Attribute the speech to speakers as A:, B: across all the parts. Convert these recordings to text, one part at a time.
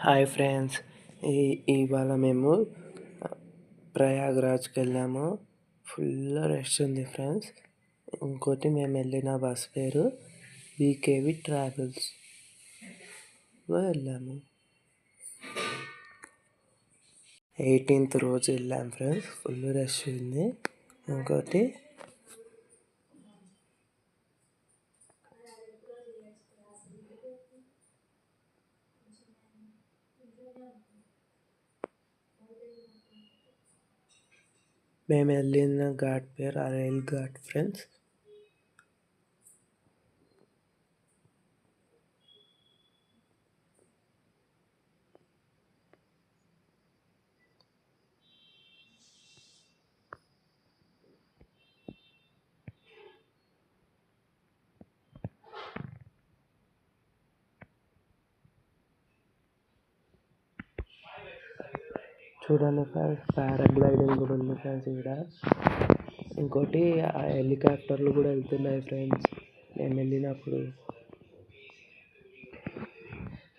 A: Hi friends. ఇవాళ మేము ప్రయాగ్రాజ్కి వెళ్ళాము. ఫుల్ రష్ ఉంది ఫ్రెండ్స్. ఇంకోటి మేము వెళ్ళిన బస్ పేరు బీకేవి ట్రావెల్స్లో వెళ్ళాము. 18th రోజు వెళ్ళాము ఫ్రెండ్స్. ఫుల్ రష్ ఉంది. ఇంకోటి మేము వెళ్ళిన ఘాట్ పేరు అరైల్ ఘాట్ ఫ్రెండ్స్. చూడండి ఫ్రెండ్స్, పారాగ్లైడింగ్ కూడా ఉంది ఫ్రెండ్స్ ఇక్కడ. ఇంకోటి హెలికాప్టర్లు కూడా వెళ్తున్నాయి ఫ్రెండ్స్ మేము వెళ్ళినప్పుడు.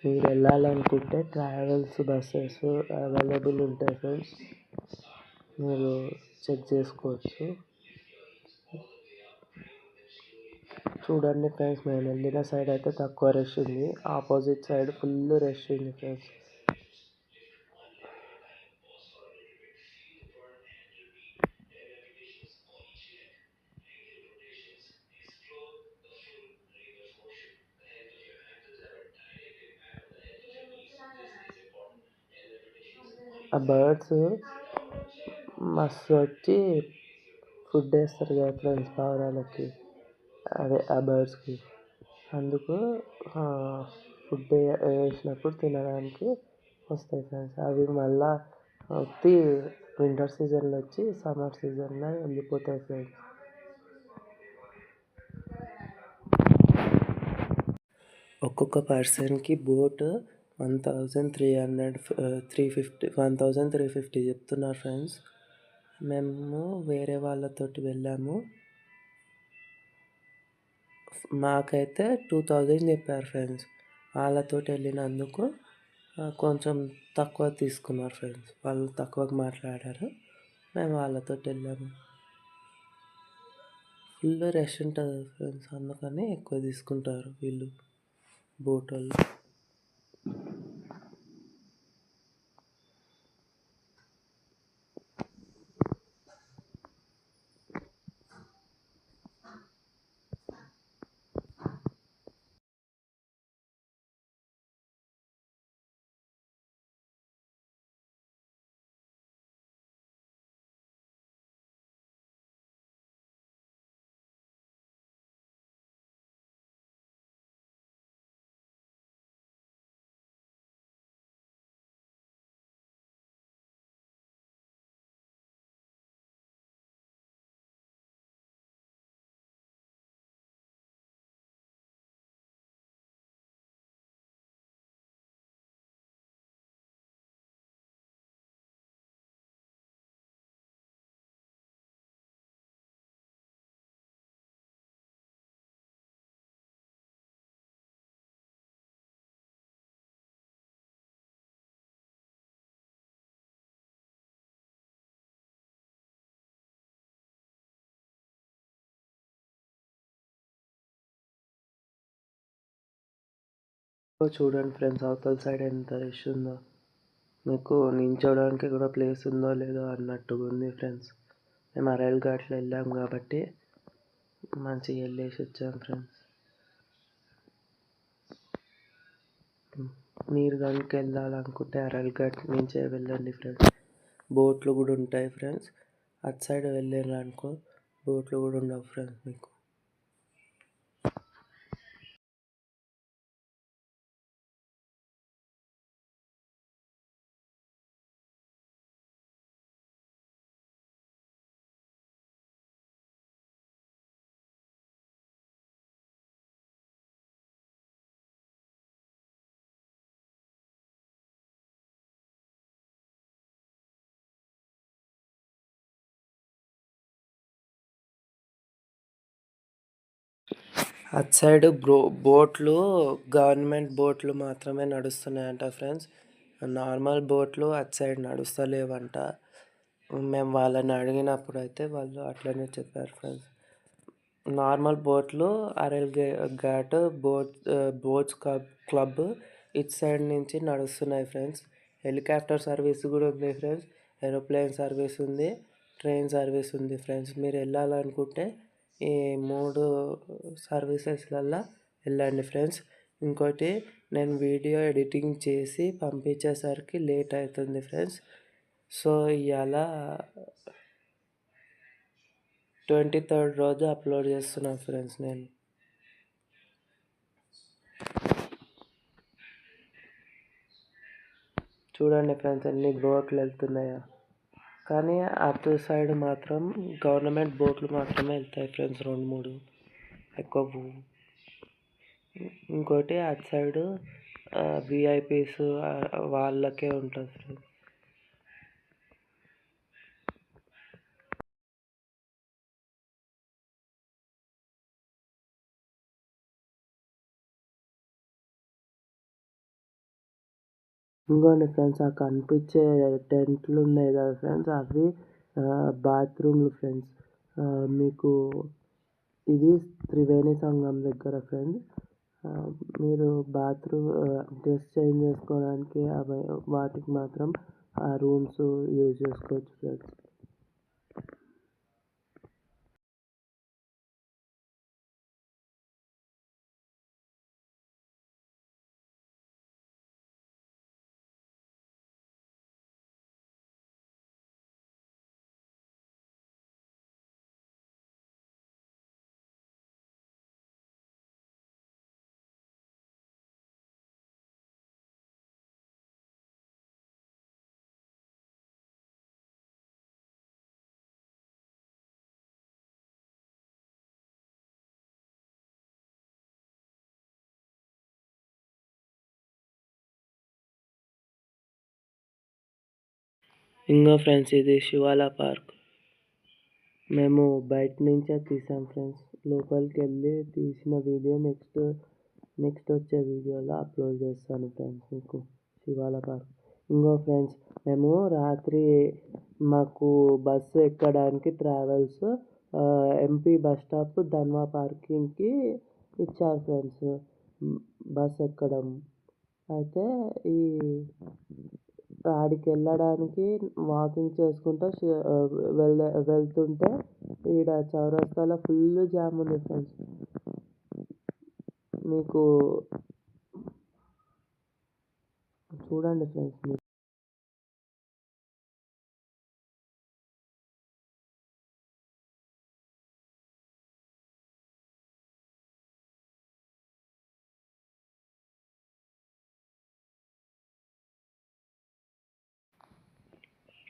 A: మీరు వెళ్ళాలనుకుంటే ట్రావెల్స్ బస్సెస్ అవైలబుల్ ఉంటాయి ఫ్రెండ్స్. మీరు చెక్ చేసుకోవచ్చు. చూడండి ఫ్రెండ్స్, మేము వెళ్ళిన సైడ్ అయితే తక్కువ రష్ ఉంది. ఆపోజిట్ సైడ్ ఫుల్ రష్ ఉంది ఫ్రెండ్స్. ఆ బర్డ్స్ మస్తు వచ్చి ఫుడ్ వేస్తారు కదా ఫ్రెండ్స్ పావురాలకి, అదే ఆ బర్డ్స్కి. అందుకు ఫుడ్ వేసినప్పుడు తినడానికి వస్తాయి ఫ్రెండ్స్. అవి మళ్ళా వచ్చి వింటర్ సీజన్లో వచ్చి సమ్మర్ సీజన్లో వెళ్ళిపోతాయి ఫ్రెండ్స్. ఒక్కొక్క పర్సన్కి బోట్ 1350 చెప్తున్నారు ఫ్రెండ్స్. మేము వేరే వాళ్ళతోటి వెళ్ళాము. మాకైతే 2000 చెప్పారు ఫ్రెండ్స్. వాళ్ళతోటి వెళ్ళినందుకు కొంచెం తక్కువ తీసుకున్నారు ఫ్రెండ్స్. వాళ్ళు తక్కువగా మాట్లాడారు. మేము వాళ్ళతోటి వెళ్ళాము. ఫుల్ రష్ ఉంటుంది ఫ్రెండ్స్, అందుకని ఎక్కువ తీసుకుంటారు వీళ్ళు బోట్ వాళ్ళు. చూడండి ఫ్రెండ్స్, అవతల సైడ్ ఎంత రష్ ఉందో. మీకు నించోడానికి కూడా ప్లేస్ ఉందో లేదో అన్నట్టుగా ఉంది ఫ్రెండ్స్. మేము అరైల్ ఘాట్లో వెళ్ళాం కాబట్టి మంచిగా వెళ్ళేసి వచ్చాం ఫ్రెండ్స్. మీరు కనుక వెళ్ళాలనుకుంటే అరైల్ ఘాట్ నుంచే వెళ్ళండి ఫ్రెండ్స్. బోట్లు కూడా ఉంటాయి ఫ్రెండ్స్. అటు సైడ్ వెళ్ళారు అనుకో బోట్లు కూడా ఉండవు ఫ్రెండ్స్ మీకు. అటు సైడ్ బోట్లు గవర్నమెంట్ బోట్లు మాత్రమే నడుస్తున్నాయంట ఫ్రెండ్స్. నార్మల్ బోట్లు అటు సైడ్ నడుస్తలేవంట. మేము వాళ్ళని అడిగినప్పుడు అయితే వాళ్ళు అట్లనే చెప్పారు ఫ్రెండ్స్. నార్మల్ బోట్లు అరెల్ ఘాట్ బోట్స్ క్లబ్ ఇటు సైడ్ నుంచి నడుస్తున్నాయి ఫ్రెండ్స్. హెలికాప్టర్ సర్వీస్ కూడా ఉంది ఫ్రెండ్స్. ఏరోప్లేన్ సర్వీస్ ఉంది, ట్రైన్ సర్వీస్ ఉంది ఫ్రెండ్స్. మీరు వెళ్ళాలనుకుంటే ఈ 3 సర్వీసెస్లల్లో వెళ్ళండి ఫ్రెండ్స్. ఇంకోటి, నేను వీడియో ఎడిటింగ్ చేసి పంపించేసరికి లేట్ అవుతుంది ఫ్రెండ్స్. సో ఇవాళ 23rd రోజు అప్లోడ్ చేస్తున్నాను ఫ్రెండ్స్ నేను. చూడండి ఫ్రెండ్స్ ఎన్ని బోట్లు వెళ్తున్నాయో. కానీ అటు సైడ్ మాత్రం గవర్నమెంట్ బోట్లు మాత్రమే వెళ్తాయి ఫ్రెండ్స్, 2-3 ఎక్కువ. ఇంకోటి అటు సైడు విఐపీస్ వాళ్ళకే ఉంటుంది ఫ్రెండ్స్. ఇంకోండి ఫ్రెండ్స్, ఆ కనిపించే టెంట్లు ఉన్నాయి కదా ఫ్రెండ్స్, అవి బాత్రూమ్లు ఫ్రెండ్స్. మీకు ఇది త్రివేణి సంఘం దగ్గర ఫ్రెండ్స్. మీరు బాత్రూమ్ డ్రెస్ చేంజ్ చేసుకోవడానికి వాటికి మాత్రం ఆ రూమ్స్ యూజ్ చేసుకోవచ్చు ఫ్రెండ్స్. ఇంకా ఫ్రెండ్స్, ఇది శివాల పార్క్. మేము బయట నుంచే తీసాం ఫ్రెండ్స్. లోపలికి వెళ్ళి తీసిన వీడియో నెక్స్ట్ వచ్చే వీడియోలో అప్లోడ్ చేస్తాను ఫ్రెండ్స్ మీకు. శివాల పార్క్. ఇంకో ఫ్రెండ్స్, మేము రాత్రి మాకు బస్సు ఎక్కడానికి ట్రావెల్స్ ఎంపీ బస్ స్టాప్ ధన్వా పార్కింగ్కి ఇచ్చారు ఫ్రెండ్స్ బస్ ఎక్కడం. అయితే ఆడికి వెళ్ళడానికి వాకింగ్ చేసుకుంటూ వెళ్తుంటే ఈడ చౌరస్తాలో ఫుల్ జామ్ ఉంది ఫ్రెండ్స్. మీకు చూడండి ఫ్రెండ్స్.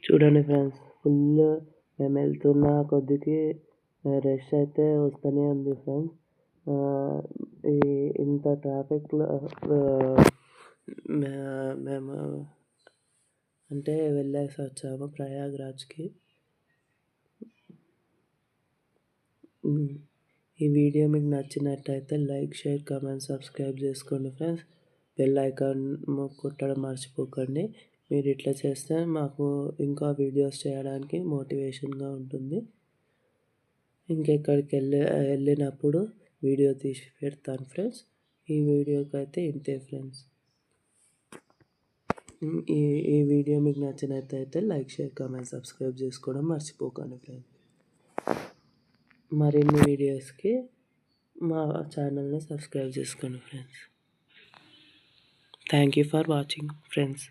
A: చూడండి ఫ్రెండ్స్, ఫుల్ మేము వెళ్తున్న కొద్దికి రష్ అయితే వస్తూనే ఉంది ఫ్రెండ్స్. ఇంత ట్రాఫిక్లో మేము అంటే వెళ్ళేసి వచ్చాము ప్రయాగ్రాజ్కి. ఈ వీడియో మీకు నచ్చినట్టయితే లైక్, షేర్, కామెంట్, సబ్స్క్రైబ్ చేసుకోండి ఫ్రెండ్స్. బెల్ ఐకాన్ కొట్టడం మర్చిపోకండి. మీరు ఇట్లా చేస్తే మాకు ఇంకా వీడియోస్ చేయడానికి మోటివేషన్గా ఉంటుంది. ఇంకెక్కడికి వెళ్ళినప్పుడు వీడియో తీసి పెడతాను ఫ్రెండ్స్. ఈ వీడియోకి అయితే ఇంతే ఫ్రెండ్స్. ఈ వీడియో మీకు నచ్చినట్టయితే లైక్, షేర్, కామెంట్, సబ్స్క్రైబ్ చేసుకోవడం మర్చిపోకండి ఫ్రెండ్స్. మరిన్ని వీడియోస్కి మా ఛానల్ని సబ్స్క్రైబ్ చేసుకోండి friends. Thank you for watching friends.